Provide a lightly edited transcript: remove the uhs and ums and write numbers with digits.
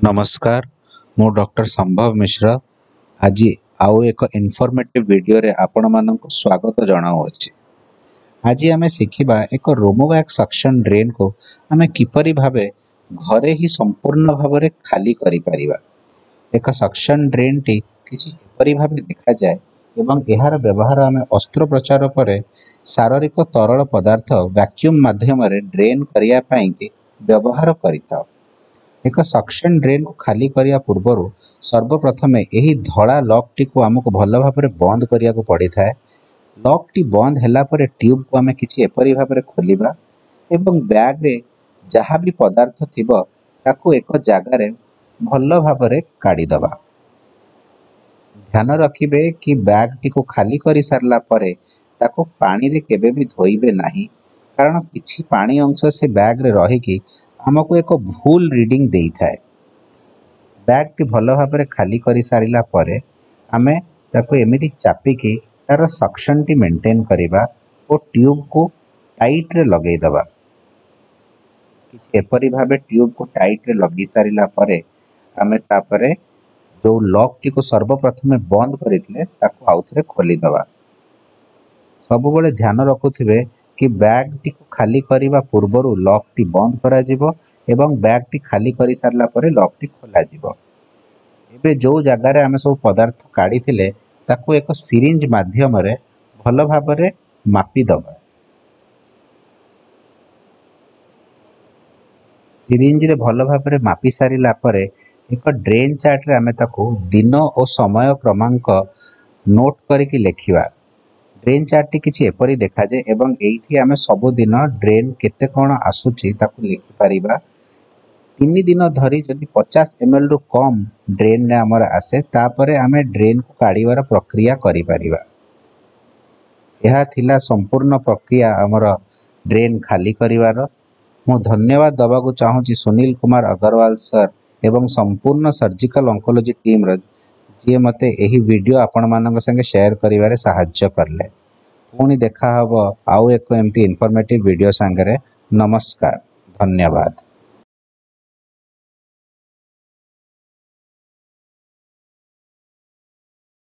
नमस्कार मु डॉक्टर संभव मिश्र आज आउ एक इनफॉर्मेटिव वीडियो रे आपण मानक स्वागत जनाऊँच। आज आम शिखा एक रोमोवैक् सक्शन ड्रेन को आम किपरि भाबे घरे ही संपूर्ण भाव में खाली करि परिबा। एक सक्शन ड्रेन टी किछि एपरि भाबे देखा जाए एवं एहार व्यवहार आम अस्त्रोपचार पर शारीरिक तरल पदार्थ वैक्यूम माध्यम रे ड्रेन करिया पई कि व्यवहार करिता। एक सक्शन ड्रेन को खाली करिया पूर्वरु सर्वप्रथमे यही धड़ा लॉक टी को आमको भल भाव में बंद करिया को पड़ी थाए। लॉक टी बंद हैला परे ट्यूब को आमे किछि एपरि भाव में खोलिबा एवं बैग रे जहाँ भी पदार्थ थिबो ताको एक जगह रे भल भाव में काढ़ी दबा। ध्यान रखिबे कि बैग टी को खाली करि सारला परे ताको पानी रे केबे भी धोइबे नाही, कारण किछि पानी अंश से बैग रे रही कि आमको एक भूल रीडिंग देई थाए। बैग टी भल भाव में खाली करि सारिला परे आमे ताको एमिति चापिकी तार सक्शन टी मेंटेन करिबा और ट्यूब को टाइट रे लगेई दबा। किछि एपरि भाबे ट्यूब को टाइट रे लगी सारिला परे आमे तापरे जो लॉक टी को सर्वप्रथमे बंद करिथिले ताको आउथरे खोली दबा। सब बळे ध्यान रखुथिबे कि बैग टी को खाली करिबा पूर्वरु लॉक टी बंद करा जिवो एवं बैग टी खाली करि सारला परे लॉक टी खोला जिवो। एबे जो जगह रे आमे सब पदार्थ काढी थिले ताको एक सिरिंज माध्यम रे भल भाव रे मापी दबा। सिरिंज रे भल भाव रे मापी सारिला परे एक ड्रेन चार्ट रे आमे ताको दिन और समय क्रमांक नोट करिकि लेखिबा। ड्रेन चार्ट टी किछि एपरि देखा जाए एवं एइठी आमे सब दिन ड्रेन केते कोन आसुची ताको लिखि परिबा। 3 दिन धरी जदि 50 ml रु कम ड्रेन ने हमर आसे तापरे आमे ड्रेन को काढ़ीबार प्रक्रिया करि परिबा। यह थिला संपूर्ण प्रक्रिया हमर ड्रेन खाली करिवार। मु धन्यवाद दबाकू चाहूँगी सुनील कुमार अग्रवाल सर एवं संपूर्ण सर्जिकल ऑन्कोलॉजी टीम रे जी मते एही वीडियो आपण मानक संगे शेयर करिवारे सहाय्य करले। पुणी देखा हबो आउ एक एमती इन्फॉर्मेटिव वीडियो संगे। नमस्कार, धन्यवाद।